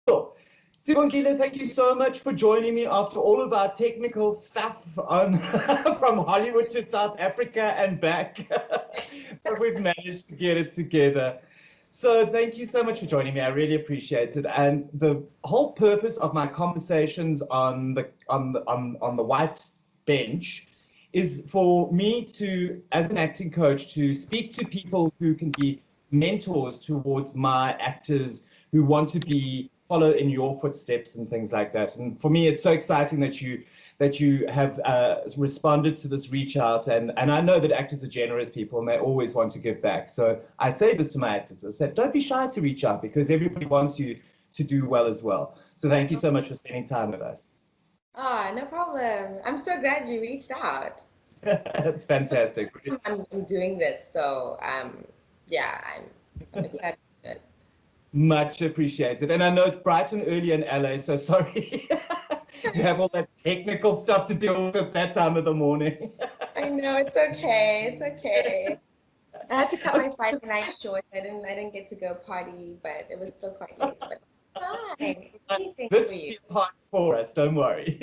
Sure. Sibongile, thank you so much for joining me after all of our technical stuff on from Hollywood to South Africa and back. But we've managed to get it together. So thank you so much for joining me. I really appreciate it. And the whole purpose of my conversations on the white bench is for me to, as an acting coach, to speak to people who can be mentors towards my actors who want to be follow in your footsteps and things like that. And for me, it's so exciting that you have responded to this reach out. And I know that actors are generous people and they always want to give back. So I say this to my actors. I said, don't be shy to reach out because everybody wants you to do well as well. So thank you so much for spending time with us. Ah, no problem. I'm so glad you reached out. It's fantastic. I'm doing this, so yeah, I'm excited to do it. Much appreciated. And I know it's bright and early in LA, so sorry to have all that technical stuff to deal with at that time of the morning. I know it's okay. It's okay. I had to cut my Friday night short. I didn't get to go party, but it was still quite late. But it's fine. Anything This for will you. be a part for us, don't worry.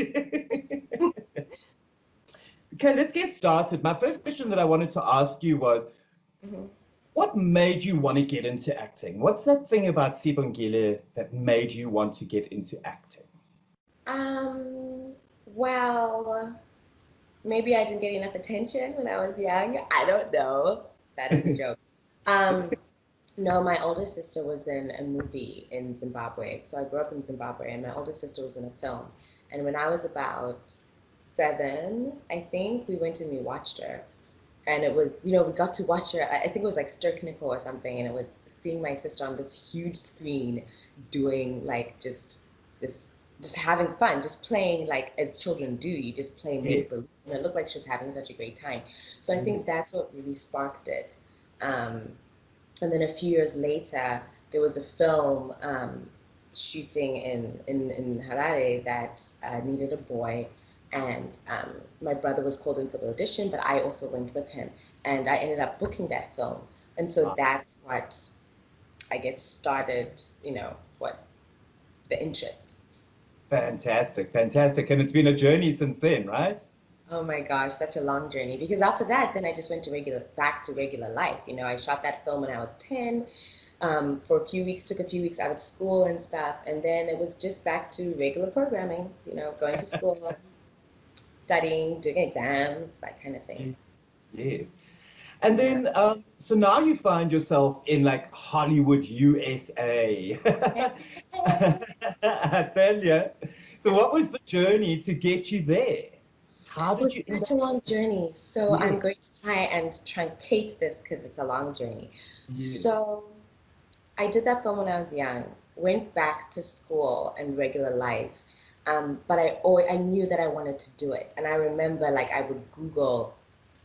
Okay, let's get started. My first question that I wanted to ask you was, Mhm. what made you want to get into acting? What's that thing about Sibongile that made you want to get into acting? Um, well, maybe I didn't get enough attention when I was young. I don't know. That is a joke. Um, No, my older sister was in a movie in Zimbabwe. So I grew up in Zimbabwe, and my older sister was in a film. And when I was about 7, I think, we went and we watched her. And it was, we got to watch her. I think it was like Sturknickle or something. And it was seeing my sister on this huge screen doing like this, just having fun, just playing like as children do. You just play Yeah. make believe. And it looked like she was having such a great time. So I think that's what really sparked it. Um, and then a few years later, there was a film shooting in Harare that needed a boy. And my brother was called in for the audition, but I also went with him. And I ended up booking that film. And so that's what I guess started, what the interest. Fantastic, fantastic. And it's been a journey since then, right? Oh my gosh, such a long journey. Because after that, then I just went to back to regular life. I shot that film when I was 10, for a few weeks, took a few weeks out of school and stuff. And then it was just back to regular programming, going to school, studying, doing exams, that kind of thing. Yes. And Yeah. then, so now you find yourself in like Hollywood, USA. I tell you. So, what was the journey to get you there? How It did was you end such up? a long journey. So Yeah, I'm going to try and truncate this because it's a long journey. yeah, So I did that film when I was young, went back to school and regular life. But I knew that I wanted to do it. And I remember like I would Google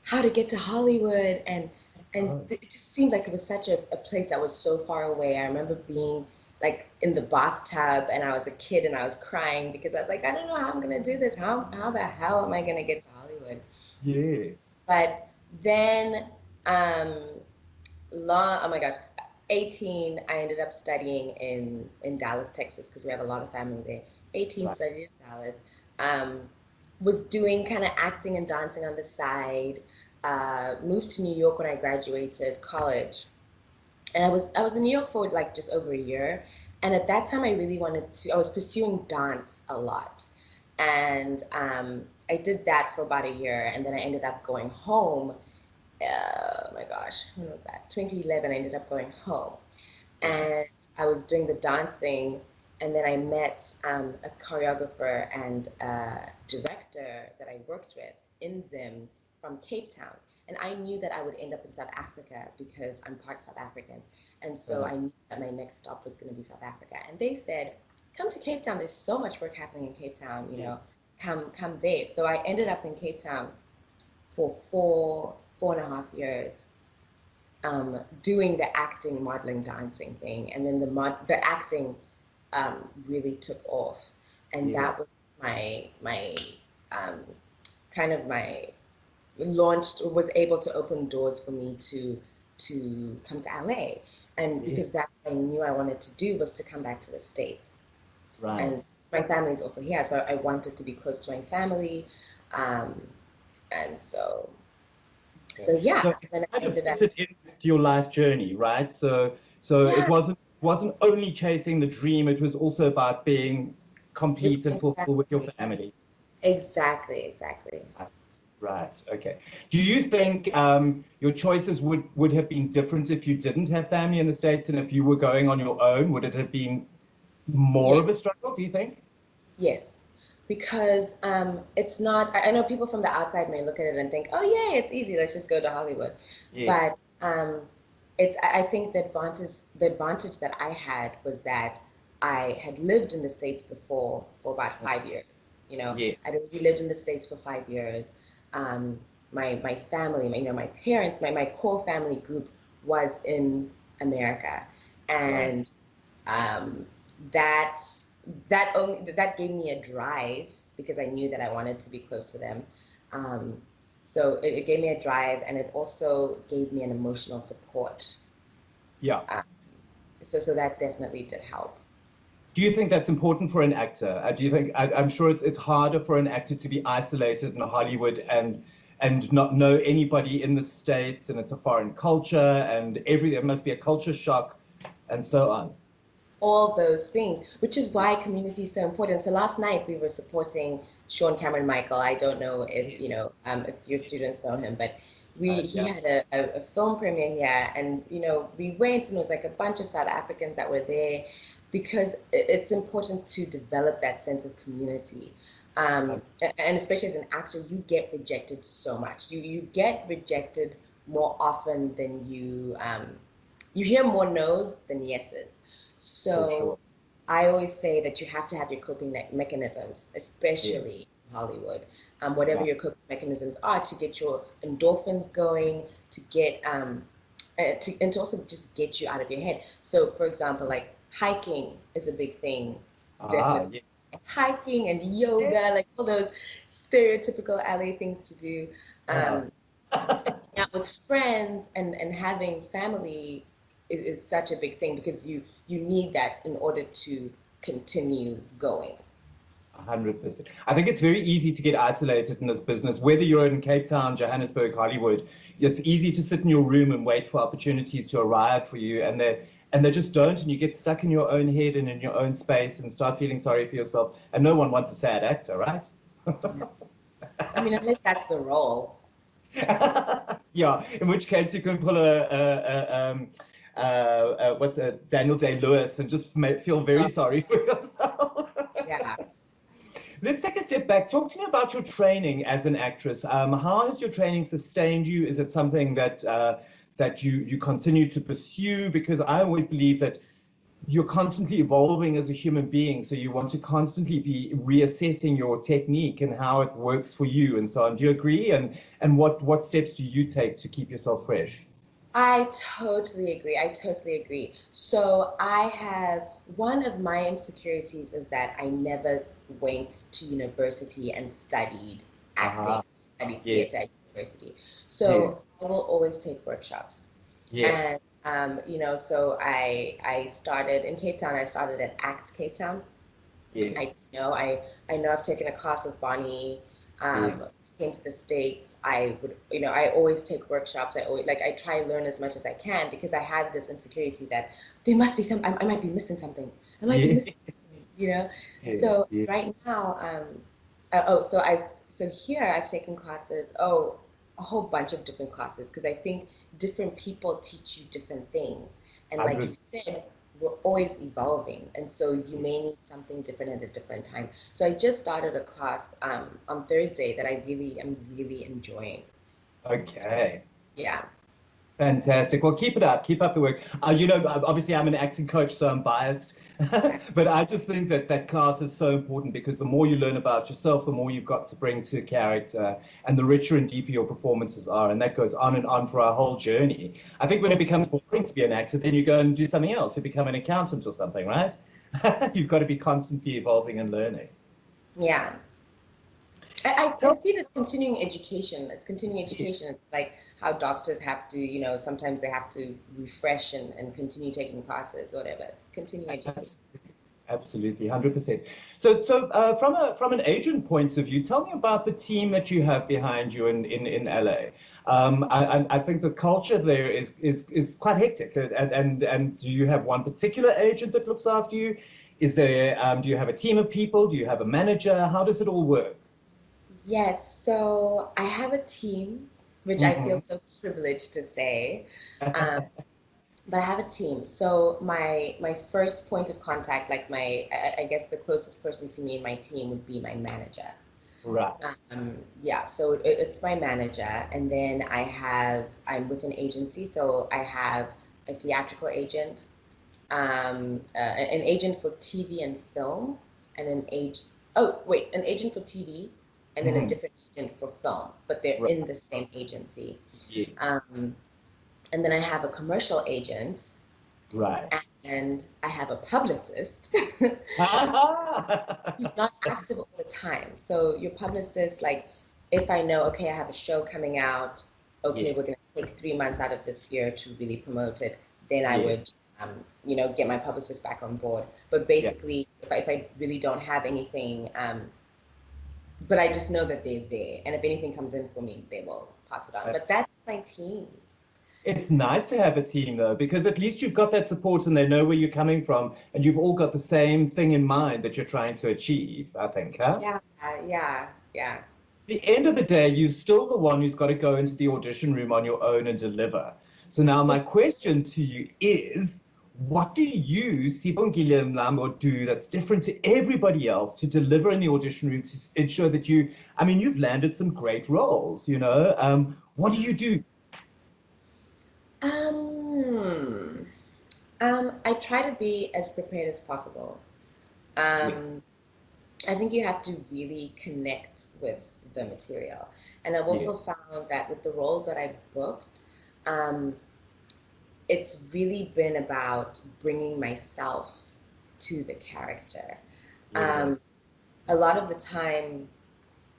how to get to Hollywood and oh, it just seemed like it was such a place that was so far away. I remember being like in the bathtub and I was a kid and I was crying because I was like, I don't know how I'm gonna do this. How the hell am I gonna get to Hollywood? yes. But then um oh my gosh, 18, I ended up studying in Dallas, Texas, because we have a lot of family there. 18, Right. studied in Dallas. Um, was doing kind of acting and dancing on the side. Moved to New York when I graduated college, and I was in New York for like just over a year. And at that time, I really wanted to. I was pursuing dance a lot, and I did that for about a year, and then I ended up going home. Oh my gosh, when was that? 2011, I ended up going home Right. and I was doing the dance thing. And then I met a choreographer and a director that I worked with in Zim from Cape Town. And I knew that I would end up in South Africa because I'm part South African. And so Right. I knew that my next stop was going to be South Africa. And they said, come to Cape Town. There's so much work happening in Cape Town, Yeah. come there. So I ended up in Cape Town for 4.5 years, doing the acting, modeling, dancing thing, and then the acting really took off, and Yeah. that was my um, kind of my launched was able to open doors for me to come to LA, and Yeah. because that's what I knew I wanted to do was to come back to the States. Right. And my family is also here, so I wanted to be close to my family. Um, and so yeah, So so then it I kind of ended up, fits it into your life journey, right? So it yeah, wasn't only chasing the dream, it was also about being complete and fulfilled with your exactly, family. exactly. Right. Okay. Do you think your choices would have been different if you didn't have family in the States and if you were going on your own? Would it have been more of a Yes, struggle, do you think? yes. Because it's not, I know people from the outside may look at it and think, oh, yeah, it's easy, let's just go to Hollywood. But Yes. I think the advantage that I had was that I had lived in the States before for about 5 years. You know, Yes. I'd already lived in the States for 5 years. Um, my family, my parents, my core family group was in America. Right. And um, that that gave me a drive because I knew that I wanted to be close to them. Um, so it gave me a drive, and it also gave me an emotional support. Yeah. Uh, so that definitely did help. Do you think that's important for an actor? Do you think I'm sure it's harder for an actor to be isolated in Hollywood and not know anybody in the States, and it's a foreign culture and there must be a culture shock and so on. All those things, which is why community is so important. So last night we were supporting Sean Cameron Michael. I don't know if if your students know him, but he Yeah. had a film premiere here, and we went, and it was like a bunch of South Africans that were there because it's important to develop that sense of community. And especially as an actor, you get rejected so much. You get rejected more often than you hear more no's than yeses. For So sure. I always say that you have to have your coping mechanisms, Yeah. especially in Hollywood. Whatever Right. your coping mechanisms are to get your endorphins going, to get and to also just get you out of your head. So, for example, like hiking is a big thing, Ah, definitely. yes. Hiking and Yeah. yoga, like all those stereotypical LA things to do. Uh, Um, out with friends and having family is such a big thing because you need that in order to continue going. 100%. I think it's very easy to get isolated in this business, whether you're in Cape Town, Johannesburg, Hollywood. It's easy to sit in your room and wait for opportunities to arrive for you, and they just don't, and you get stuck in your own head and in your own space and start feeling sorry for yourself. And no one wants a sad actor, right? I mean, unless that's the role. Yeah, in which case you can pull what's a Daniel Day-Lewis and just feel very Uh, sorry for yourself. yeah. Let's take a step back. Talk to me about your training as an actress. How has your training sustained you? Is it something that you continue to pursue? Because I always believe that you're constantly evolving as a human being, so you want to constantly be reassessing your technique and how it works for you and so on. Do you agree? And what steps do you take to keep yourself fresh? I totally agree. I totally agree. So I have one of my insecurities is that I never went to university and studied acting, Ah, studied yes, theater at university. yes, So I will always take workshops. yes, And so I started in Cape Town. I started at ACT Cape Town. yes, I know I've taken a class with Bonnie. yes, Came to the States. I would I always take workshops. I always I try to learn as much as I can because I had this insecurity that there must be I might be missing something. I might be yes, missing something. yes, So yes. right now, so here I've taken classes. Oh, a whole bunch of different classes because I think different people teach you different things. And like you 100. said, we're always evolving. And so you may need something different at a different time. So I just started a class on Thursday that I really am really enjoying. Okay. Yeah. Fantastic. Well, keep it up. Keep up the work. Obviously, I'm an acting coach, so I'm biased. Okay. But I just think that that class is so important because the more you learn about yourself, the more you've got to bring to a character, and the richer and deeper your performances are. And that goes on and on for our whole journey. I think when it becomes boring to be an actor, then you go and do something else. You become an accountant or something, right? You've got to be constantly evolving and learning. Yeah. I So, see it as continuing education. It's continuing education. It's like how doctors have to, sometimes they have to refresh and continue taking classes, whatever. It's continuing education. Absolutely, 100%. From an agent point of view, tell me about the team that you have behind you in LA. I think the culture there is quite hectic. And do you have one particular agent that looks after you? Is there do you have a team of people? Do you have a manager? How does it all work? Yes, so I have a team, which I feel Hmm. so privileged to say. Um, but I have a team. So my first point of contact, like I guess the closest person to me in my team would be my manager. Right. Yeah, so it's my manager, and then I'm with an agency, so I have a theatrical agent, an agent for TV and film, and an agent for TV, and then a Hmm. different agent for film, but they're Right. in the same agency. Yes. Um, and then I have a commercial agent, Right. and I have a publicist who's not active all the time. So your publicist, like, if I know, okay, I have a show coming out, okay, we're Yes. going to take 3 months out of this year to really promote it, then I Yes. would, get my publicist back on board. But Yeah. basically, if I really don't have anything, but I just know that they're there, and if anything comes in for me, they will pass it on. But that's my team. It's nice to have a team though, because at least you've got that support and they know where you're coming from, and you've all got the same thing in mind that you're trying to achieve, I think, huh? Yeah, yeah, yeah. At the end of the day, you're still the one who's got to go into the audition room on your own and deliver. So now my question to you is, what do you, Sibongile Mlambo, do that's different to everybody else to deliver in the audition room to ensure that I mean, you've landed some great roles, you know? What do you do? Um, I try to be as prepared as possible. Yes. Um, I think you have to really connect with the material. And I've Yes. also found that with the roles that I've booked, um, it's really been about bringing myself to the character. Yes. Um, a lot of the time,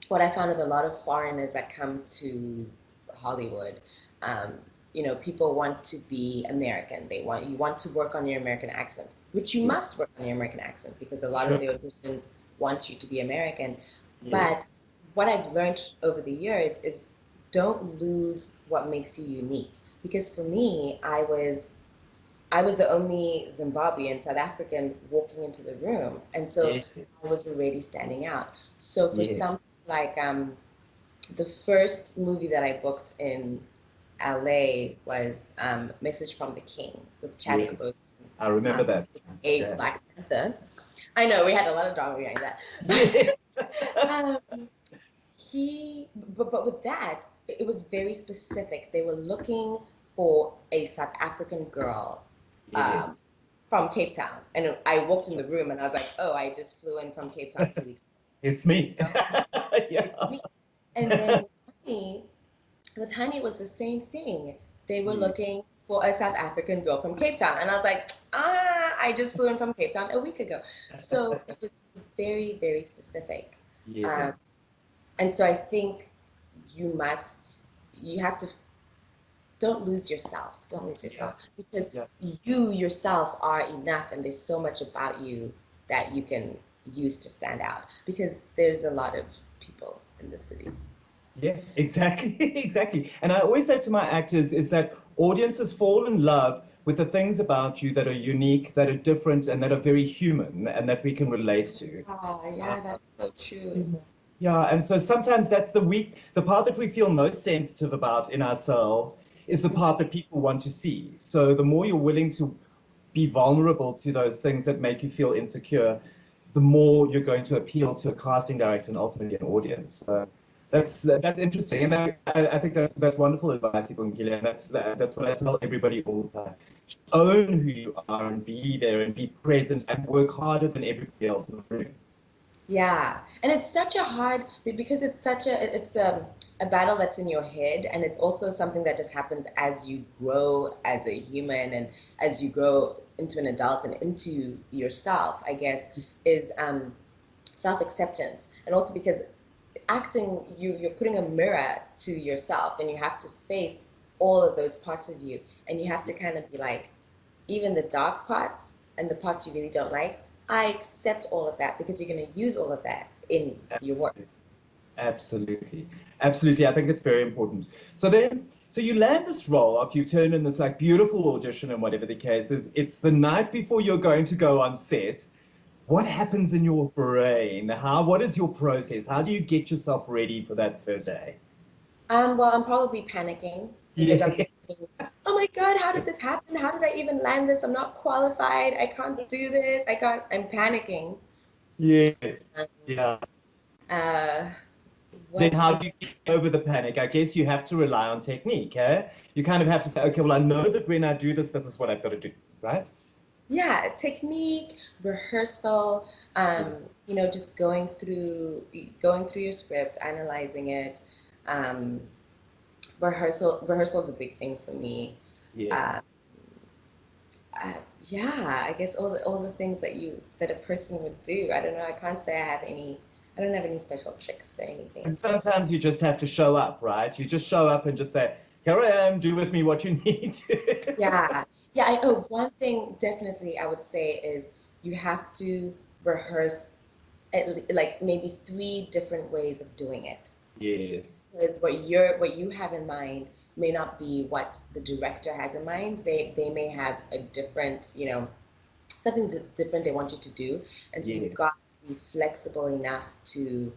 what I found with a lot of foreigners that come to Hollywood, um, people want to be American. You want to work on your American accent, which you Yes. must work on your American accent because a lot of Sure. the auditions want you to be American. Yes. But what I've learned over the years is don't lose what makes you unique. Because for me, I was the only Zimbabwean South African walking into the room, and so Yes. I was already standing out. So for Yes. some like the first movie that I booked in LA was Message from the King with Chadwick Yes. Boseman, I remember that. a Yeah. Black Panther. I know we had a lot of drama behind that. Yes. um, but with that, it was very specific. They were looking for a South African girl um, Yes. from Cape Town. And I walked in the room and I was like, oh, I just flew in from Cape Town 2 weeks It's me. ago. Yeah. It's me. And then with Honey, it was the same thing. They were Yes. looking for a South African girl from Cape Town. And I was like, I just flew in from Cape Town a week ago. So it was very, very specific. Yes. Um, and so I think you have to, don't lose yourself. Don't lose Yeah. yourself because Yeah. you yourself are enough and there's so much about you that you can use to stand out because there's a lot of people in the city. Yeah, exactly, exactly. And I always say to my actors is that audiences fall in love with the things about you that are unique, that are different, and that are very human, and that we can relate to. Yeah, that's so true. Yeah, and so sometimes that's the part that we feel most sensitive about in ourselves is the part that people want to see. So the more you're willing to be vulnerable to those things that make you feel insecure, the more you're going to appeal to a casting director and ultimately an audience. So that's interesting, and I think that's wonderful advice, Ibongile, and that's what I tell everybody all the time. Just own who you are and be there and be present and work harder than everybody else in the room. Yeah, and it's such a hard because it's a battle that's in your head, and it's also something that just happens as you grow as a human and as you grow into an adult and into yourself. I guess is self-acceptance, and also because acting you're putting a mirror to yourself, and you have to face all of those parts of you, and you have to kind of be like even the dark parts and the parts you really don't like I accept all of that because you're going to use all of that in your work. Absolutely. Absolutely. I think it's very important. So you land this role after you've turned in this like beautiful audition and whatever the case is. It's the night before you're going to go on set. What happens in your brain? What is your process? How do you get yourself ready for that first day? Well, I'm probably panicking because I'm Yeah. thinking, oh my God, how did this happen? How did I even land this? I'm not qualified. I can't do this. I'm panicking. Yes. Um, Yeah. uh, Then what how do you get over the panic? I guess you have to rely on technique, eh? You kind of have to say, okay, well, I know that when I do this, this is what I've got to do, right? Yeah, technique, rehearsal, Yeah. just going through your script, analyzing it. Um, rehearsal is a big thing for me. Yeah. Uh, uh, yeah, I guess all the things that a person would do. I don't know. I can't say I don't have any special tricks or anything. And sometimes you just have to show up, right? You just show up and just say, here I am, do with me what you need to. Yeah, yeah. One thing definitely I would say is you have to rehearse like maybe three different ways of doing it. Yes. Because what you have in mind may not be what the director has in mind. They may have a different, something different they want you to do, and so Yeah. you've got to be flexible enough to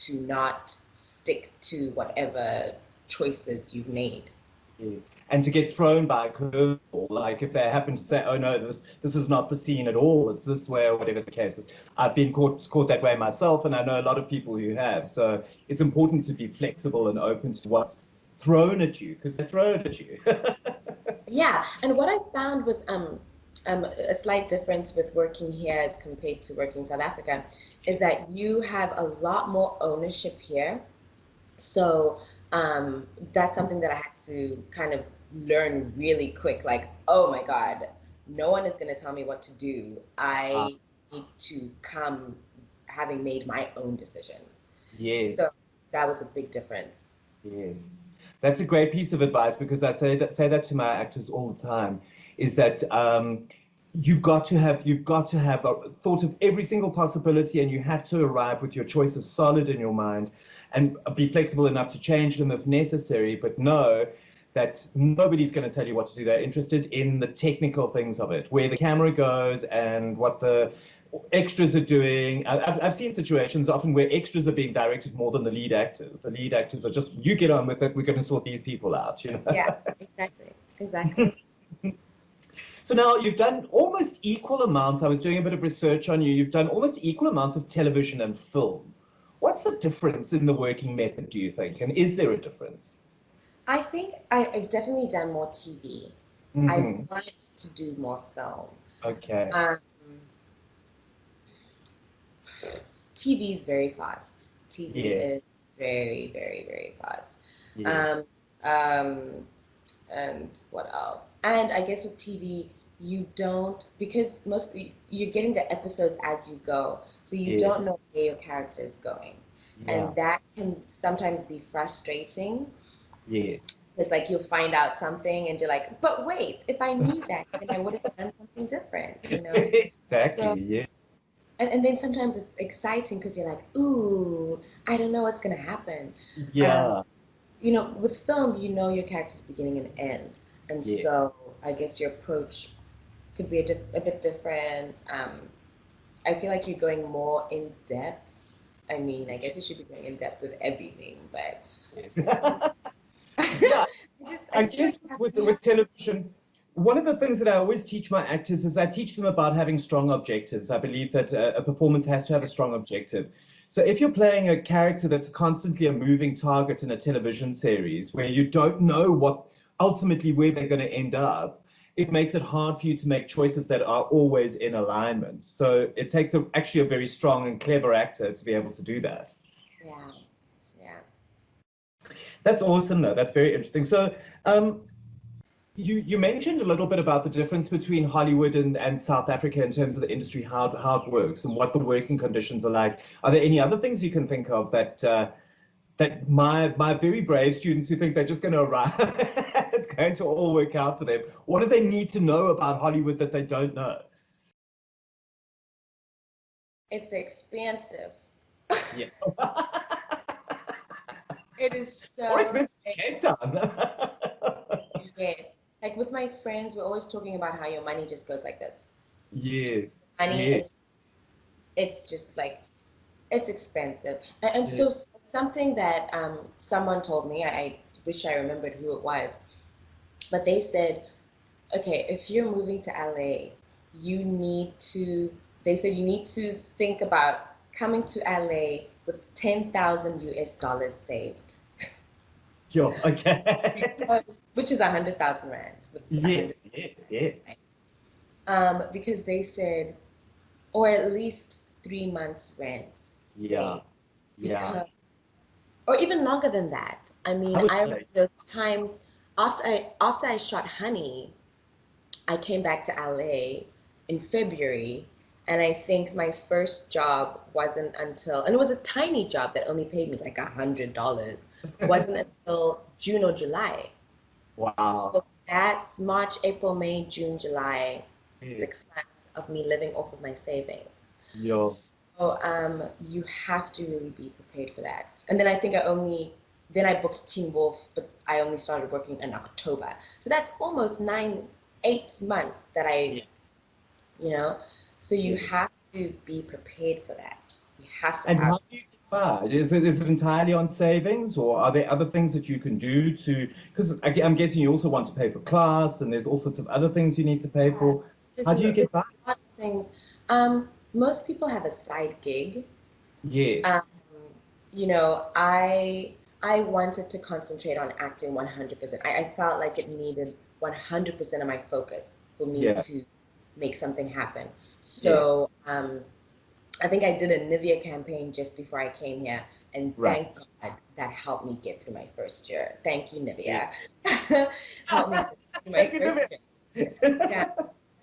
not stick to whatever choices you've made. Yes. And to get thrown by a curveball, like if they happen to say, "Oh no, this is not the scene at all. It's this way," or whatever the case is. I've been caught that way myself, and I know a lot of people who have. So it's important to be flexible and open to what's thrown at you, because they throw it at you. Yeah, and what I found with a slight difference with working here as compared to working in South Africa is that you have a lot more ownership here. So that's something that I had to kind of learn really quick. Like, oh my God, no one is going to tell me what to do. Ah, I need to come having made my own decisions. So yes. that was a big difference. Yes, that's a great piece of advice because I say that to my actors all the time, is that you've got to have a thought of every single possibility, and you have to arrive with your choices solid in your mind, and be flexible enough to change them if necessary. But know that nobody's going to tell you what to do. They're interested in the technical things of it, where the camera goes and what the extras are doing. I've seen situations often where extras are being directed more than the lead actors. The lead actors are just, you get on with it, we're going to sort these people out, you Yeah, know. exactly. Exactly. So now you've done almost equal amounts. I was doing a bit of research on you. You've done almost equal amounts of television and film. What's the difference in the working method, do you think? And is there a difference? I think I've definitely done more TV. I Hmm. want to do more film. Okay. Um, TV is very fast. TV Yeah. is very, very, very fast. Yeah. Um, um, and what else? And I guess with TV, you don't, because mostly you're getting the episodes as you go, so you Yeah. don't know where your character is going. Yeah. And that can sometimes be frustrating. Yes. It's like you'll find out something and you're like, but wait, if I knew that, then I would have done something different. Exactly. So, Yeah. and then sometimes it's exciting because you're like, ooh, I don't know what's going to happen. Um, Yeah. with film, you know your character's beginning and end. And Yeah. so I guess your approach could be a bit different. I feel like you're going more in depth. I mean, I guess you should be going in depth with everything, but Yes. um, Yeah. I I just feel guess like you have, with you have with television, one of the things that I always teach my actors is I teach them about having strong objectives. I believe that a performance has to have a strong objective. So if you're playing a character that's constantly a moving target in a television series where you don't know what ultimately where they're going to end up, it makes it hard for you to make choices that are always in alignment. So it takes actually a very strong and clever actor to be able to do that. yeah, yeah. That's awesome, though. That's very interesting. So, um, you mentioned a little bit about the difference between Hollywood and South Africa in terms of the industry, how it works, and what the working conditions are like. Are there any other things you can think of that my very brave students who think they're just going to arrive, it's going to all work out for them? What do they need to know about Hollywood that they don't know? it's expensive. Yeah. It is so Or expensive Cape Town. yes. Like with my friends, we're always talking about how your money just goes like this. Yes. Money Yes. is, it's just like, it's expensive. And Yes. so something that someone told me, I wish I remembered who it was, but they said, okay, if you're moving to LA, you need to, they said you need to think about coming to LA with 10,000 US dollars saved. Sure. Okay. Which is 100,000 Rand. With Yes. Yes. Yes. because they said, or at least 3 months rent Yeah. saved. Yeah. Because, or even longer than that. I mean, I would I remember say. the time after I shot Honey, I came back to LA in February, and I think my first job wasn't until, and it was a tiny job that only paid me like $100, wasn't until June or July. Wow. So that's March, April, May, June, July, Yes. 6 months of me living off of my savings. Yo. So you have to really be prepared for that. And then I think then I booked Teen Wolf, but I only started working in October. So that's almost 8 months that Yeah. you know, so you Yes. have to be prepared for that. You have to And have, how do you get by? Is it entirely on savings, or are there other things that you can do to? Because I'm guessing you also want to pay for class, and there's all sorts of other things you need to pay for. How do you there's get by? a lot of things. Most people have a side gig. Um, Yes. I wanted to concentrate on acting 100%. I felt like it needed 100% of my focus for me Yeah. to make something happen. Yeah. So I think I did a Nivea campaign just before I came here, and Right. thank God that helped me get through my first year. Thank you, Yeah. Nivea. Helped me get through my Thank you, first Vivian. year.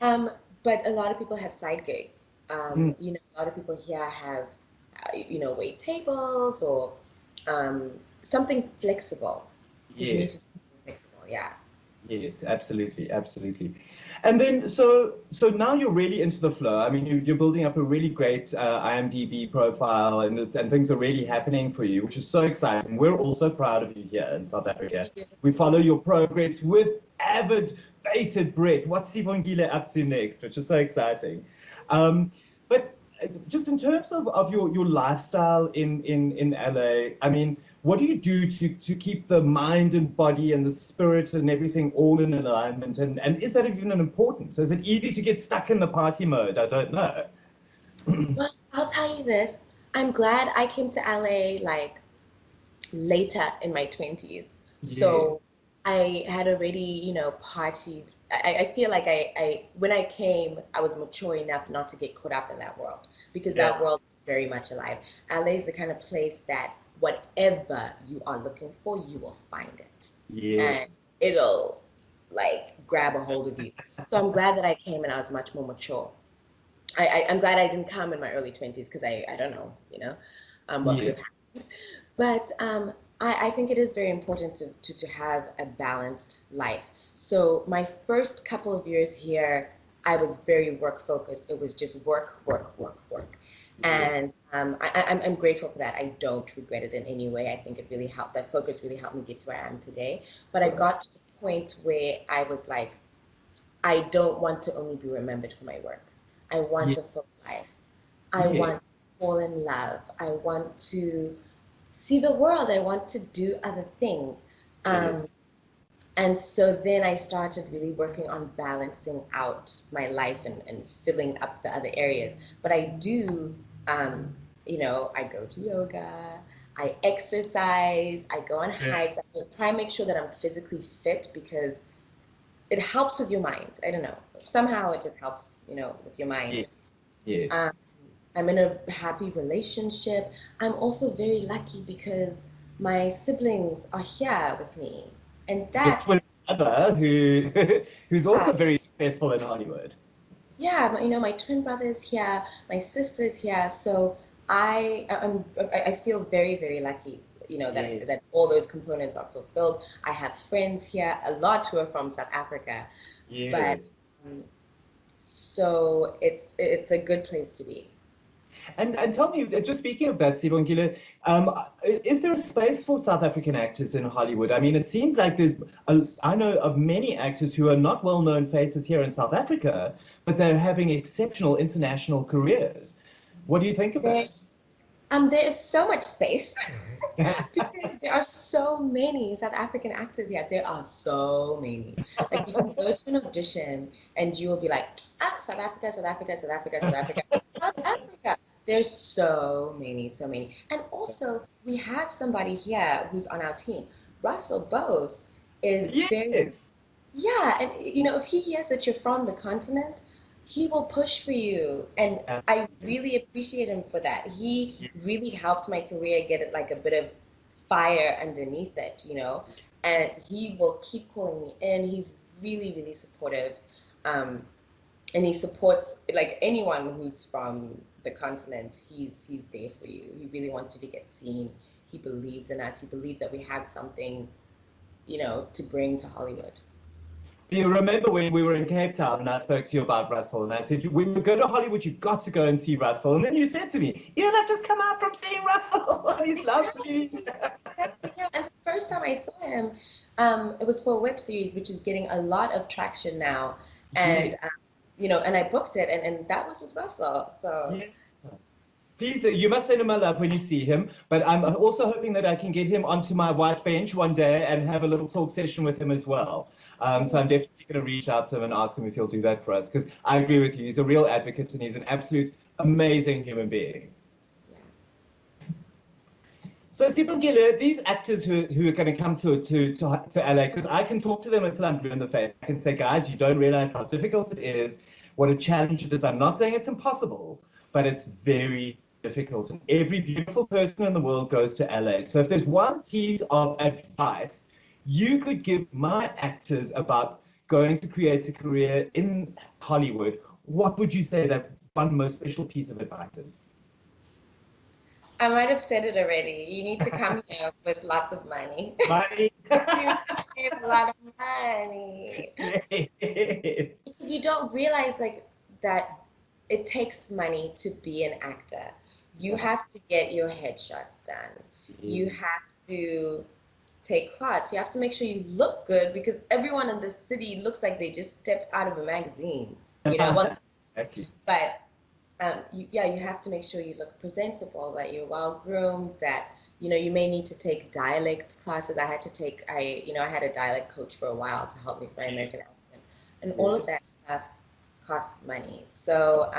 Yeah. But a lot of people have side gigs. Mm, A lot of people here have, wait tables or something flexible. Because you need to yes. be flexible, yeah. Yes, absolutely, absolutely. And then, so now you're really into the flow. I mean, you're building up a really great IMDb profile, and things are really happening for you, which is so exciting. We're also proud of you here in South Africa. We follow your progress with avid, bated breath. What's Sibongile up to next, which is so exciting. But just in terms of your lifestyle in LA, I mean, what do you do to keep the mind and body and the spirit and everything all in alignment? And is that even an importance? Is it easy to get stuck in the party mode? I don't know. Well, I'll tell you this. I'm glad I came to LA like later in my 20s. Yeah, So I had already, partied. I feel like when I came, I was mature enough not to get caught up in that world because yeah, that world is very much alive. LA is the kind of place that whatever you are looking for, you will find it. And yes, it'll like grab a hold of you. So I'm glad that I came and I was much more mature. I'm glad I didn't come in my early 20s because I don't know, what would yeah, have happened. But I think it is very important to have a balanced life. So my first couple of years here, I was very work focused. It was just work, work, work, work. yeah, And I'm grateful for that. I don't regret it in any way. I think it really helped. That focus really helped me get to where I am today. But I got to the point where I was like, I don't want to only be remembered for my work. I want yeah, a full life. I yeah, want to fall in love. I want to see the world. I want to do other things. Um, yes, and so then I started really working on balancing out my life and filling up the other areas. But I do, I go to yoga, I exercise, I go on yeah, hikes. I try and make sure that I'm physically fit because it helps with your mind. I don't know. Somehow it just helps, with your mind. yes, yes. Um, I'm in a happy relationship. I'm also very lucky because my siblings are here with me. And Your that, twin brother, who's uh, also very successful in Hollywood. yeah, my twin brother is here, my sister is here. So I feel very, very lucky, Yes, that all those components are fulfilled. I have friends here, a lot who are from South Africa, but yes. um, so it's a good place to be. And tell me, just speaking of that, Sibongile, is there a space for South African actors in Hollywood? I mean, it seems like I know of many actors who are not well-known faces here in South Africa, but they're having exceptional international careers. What do you think of that? There is so much space because there are so many South African actors here. There are so many. Like you can go to an audition and you will be like, South Africa, South Africa, South Africa, South Africa, South Africa. There's so many, so many. And also we have somebody here who's on our team. Russell Boast is very, Yes. yeah, and if he hears that you're from the continent, he will push for you. And I really appreciate him for that. He really helped my career get it like a bit of fire underneath it, and he will keep calling me in. He's really, really supportive. And he supports like anyone who's from the continent. He's there for you. He really wants you to get seen. He believes in us. He believes that we have something, to bring to Hollywood. You remember when we were in Cape Town and I spoke to you about Russell and I said, when we go to Hollywood, you've got to go and see Russell. And then you said to me, Ian, I've just come out from seeing Russell. He's lovely. Yeah. And the first time I saw him, it was for a web series, which is getting a lot of traction now. And, and I booked it and that was with Russell. So. Yeah. Please, you must send him my love when you see him. But I'm also hoping that I can get him onto my white bench one day and have a little talk session with him as well. So I'm definitely going to reach out to him and ask him if he'll do that for us, because I agree with you. He's a real advocate and he's an absolute amazing human being. So Sibongile, these actors who are going to come to LA, because I can talk to them until I'm blue in the face. I can say, guys, you don't realize how difficult it is, what a challenge it is. I'm not saying it's impossible, but it's very difficult. And every beautiful person in the world goes to LA. So if there's one piece of advice you could give my actors about going to create a career in Hollywood, what would you say that one most special piece of advice is? I might have said it already. You need to come here with lots of money. Money? You need a lot of money. Yes. Because you don't realize that it takes money to be an actor. You have to get your headshots done. You have to take class. You have to make sure you look good because everyone in the city looks like they just stepped out of a magazine. Exactly. But you have to make sure you look presentable, that you're well groomed, that you may need to take dialect classes. I had a dialect coach for a while to help me with my American accent, and all of that stuff costs money. So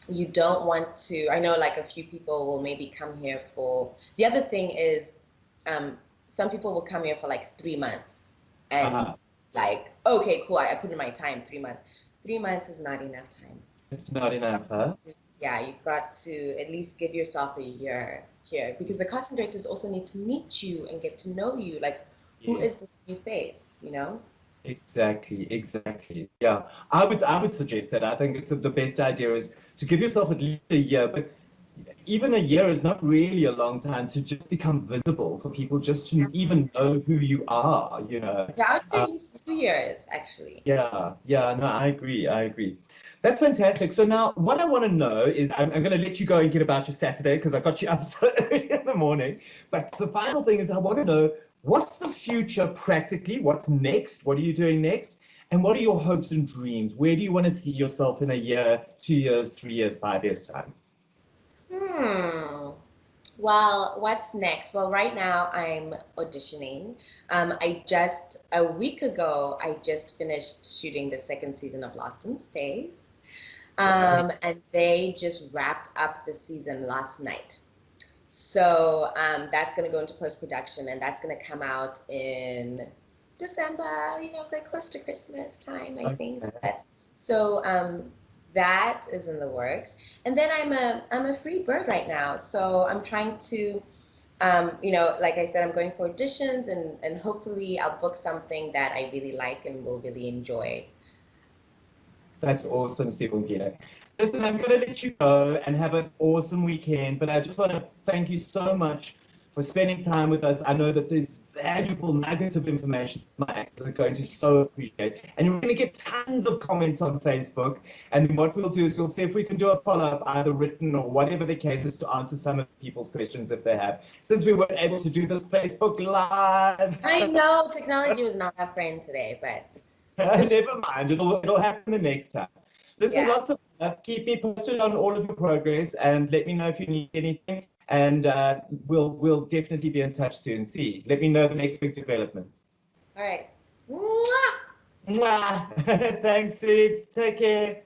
you don't want to. I know a few people will maybe come here for. The other thing is, some people will come here for 3 months, and okay, cool. I put in my time 3 months. 3 months is not enough time. It's not enough, huh? Yeah, you've got to at least give yourself a year here because the casting directors also need to meet you and get to know you. Who is this new face, Exactly. Yeah, I would suggest that. I think the best idea is to give yourself at least a year, but even a year is not really a long time to just become visible for people, just to even know who you are, Yeah, I would say at least 2 years, actually. Yeah, no, I agree. That's fantastic. So now what I want to know is, I'm going to let you go and get about your Saturday because I got you up so early in the morning. But the final thing is I want to know, what's the future practically? What's next? What are you doing next? And what are your hopes and dreams? Where do you want to see yourself in a year, 2 years, 3 years, 5 years time? Well, what's next? Well, right now I'm auditioning. A week ago, I just finished shooting the second season of Lost in Space. And they just wrapped up the season last night. So that's going to go into post-production and that's going to come out in December, close to Christmas time, I think. So that is in the works. And then I'm a free bird right now. So I'm trying to, like I said, I'm going for auditions and hopefully I'll book something that I really like and will really enjoy. That's awesome, Sibongile. Listen, I'm going to let you go and have an awesome weekend, but I just want to thank you so much for spending time with us. I know that there's valuable nuggets of information my actors are going to so appreciate. And we're going to get tons of comments on Facebook. And then what we'll do is we'll see if we can do a follow-up, either written or whatever the case is, to answer some of people's questions if they have. Since we weren't able to do this Facebook Live. I know technology was not our friend today, but never mind. It'll happen the next time. Listen, yeah. lots of keep me posted on all of your progress and let me know if you need anything. And we'll definitely be in touch soon. Let me know the next big development. All right. Mwah! Mwah. Thanks, Sibs. Take care.